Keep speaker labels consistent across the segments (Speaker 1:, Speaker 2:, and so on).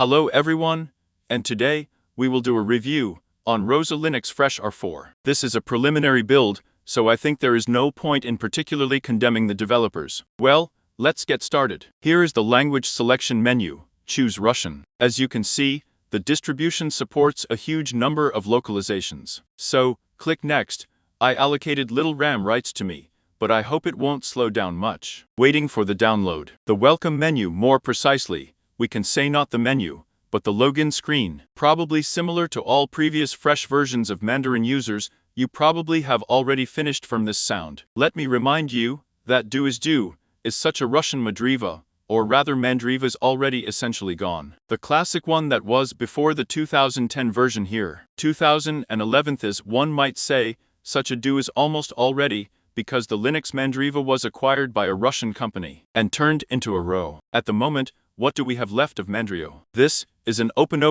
Speaker 1: Hello everyone, and today, we will do a review on Rosa Linux Fresh R4. This is a preliminary build, so I think there is no point in particularly condemning the developers. Well, let's get started. Here is the language selection menu. Choose Russian. As you can see, the distribution supports a huge number of localizations. So, click Next. I allocated little RAM rights to me, but I hope it won't slow down much. Waiting for the download. The welcome menu, more precisely, we can say not the menu, but the login screen. Probably similar to all previous Fresh versions of Mandarin users, you probably have already finished from this sound. Let me remind you that do is such a Russian Mandriva, or rather Mandriva is already essentially gone. The classic one that was before the 2010 version here. 2011 is, one might say, such a do is almost already, because the Linux Mandriva was acquired by a Russian company and turned into a row. At the moment, what do we have left of Mandrio? This is an open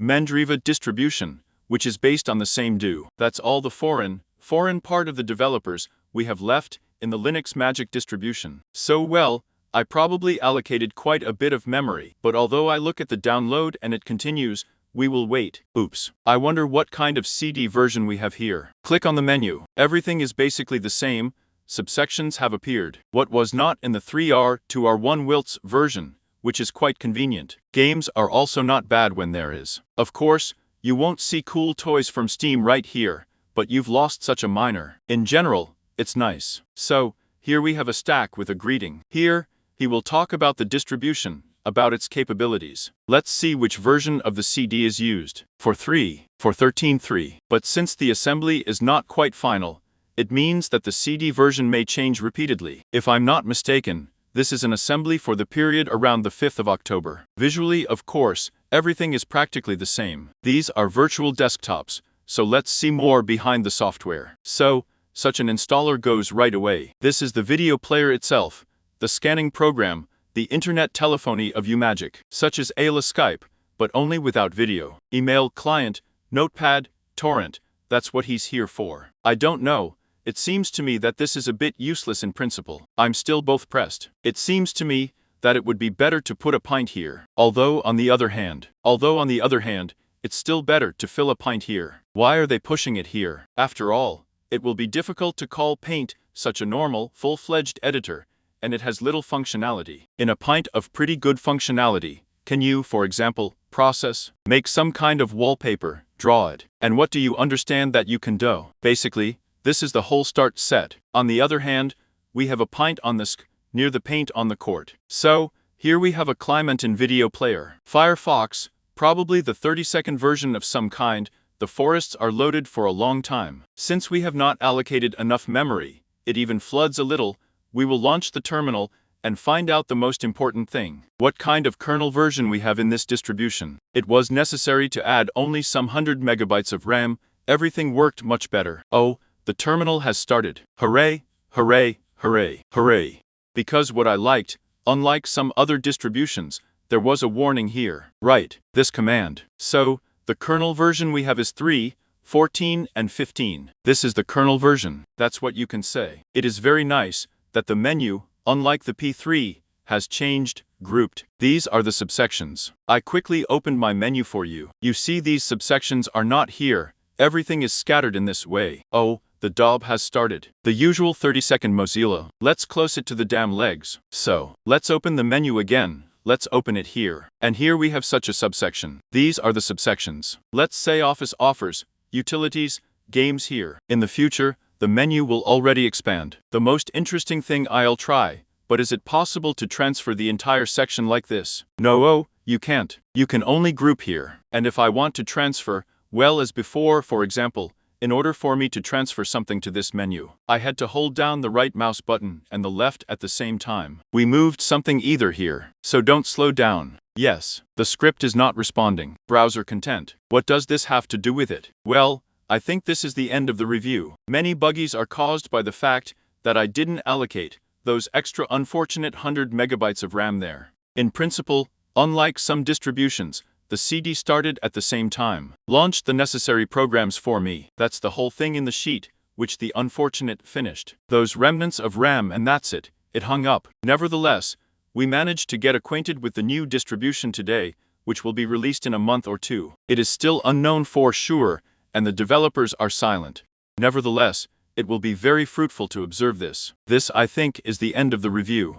Speaker 1: Mandriva distribution, which is based on the same do. That's all the foreign part of the developers we have left in the Linux Magic distribution. So well, I probably allocated quite a bit of memory, but although I look at the download and it continues, we will wait. Oops. I wonder what kind of CD version we have here. Click on the menu. Everything is basically the same. Subsections have appeared. What was not in the 3R to R1 Wilts version, which is quite convenient. Games are also not bad when there is. Of course, you won't see cool toys from Steam right here, but you've lost such a minor. In general, it's nice. So, here we have a stack with a greeting. Here, he will talk about the distribution, about its capabilities. Let's see which version of the CD is used. For 13.3. But since the assembly is not quite final, it means that the CD version may change repeatedly. If I'm not mistaken, this is an assembly for the period around the 5th of October. Visually, of course, everything is practically the same. These are virtual desktops, so let's see more behind the software. So, such an installer goes right away. This is the video player itself, the scanning program, the internet telephony of Umagic, such as ALA Skype, but only without video. Email client, notepad, torrent, that's what he's here for. I don't know. It seems to me that this is a bit useless in principle. I'm still both pressed. It seems to me that it would be better to put a pint here. Although on the other hand, it's still better to fill a pint here. Why are they pushing it here? After all, it will be difficult to call Paint such a normal, full-fledged editor, and it has little functionality. In a pint of pretty good functionality, can you, for example, process, make some kind of wallpaper, draw it? And what do you understand that you can do? Basically, this is the whole start set. On the other hand, we have a pint on the near the paint on the court. So, here we have a client in video player. Firefox, probably the 32nd version of some kind. The forests are loaded for a long time. Since we have not allocated enough memory, it even floods a little. We will launch the terminal and find out the most important thing. What kind of kernel version we have in this distribution. It was necessary to add only some 100 megabytes of RAM. Everything worked much better. Oh, the terminal has started. Hooray, hooray, hooray, hooray. Because what I liked, unlike some other distributions, there was a warning here. Right, this command. So, the kernel version we have is 3, 14, and 15. This is the kernel version. That's what you can say. It is very nice that the menu, unlike the P3, has changed, grouped. These are the subsections. I quickly opened my menu for you. You see these subsections are not here. Everything is scattered in this way. Oh, the DAW has started. The usual 30-second Mozilla. Let's close it to the damn legs. So, let's open the menu again. Let's open it here. And here we have such a subsection. These are the subsections. Let's say Office offers, utilities, games here. In the future, the menu will already expand. The most interesting thing I'll try, but is it possible to transfer the entire section like this? No, you can't. You can only group here. And if I want to transfer, well as before, for example, in order for me to transfer something to this menu, I had to hold down the right mouse button and the left at the same time. We moved something either here. So don't slow down. Yes, the script is not responding. Browser content. What does this have to do with it? Well, I think this is the end of the review. Many buggies are caused by the fact that I didn't allocate those extra unfortunate 100 megabytes of RAM there. In principle, unlike some distributions, the CD started at the same time, launched the necessary programs for me. That's the whole thing in the sheet, which the unfortunate finished. Those remnants of RAM and that's it. It hung up. Nevertheless, we managed to get acquainted with the new distribution today, which will be released in a month or two. It is still unknown for sure, and the developers are silent. Nevertheless, it will be very fruitful to observe this. This, I think, is the end of the review.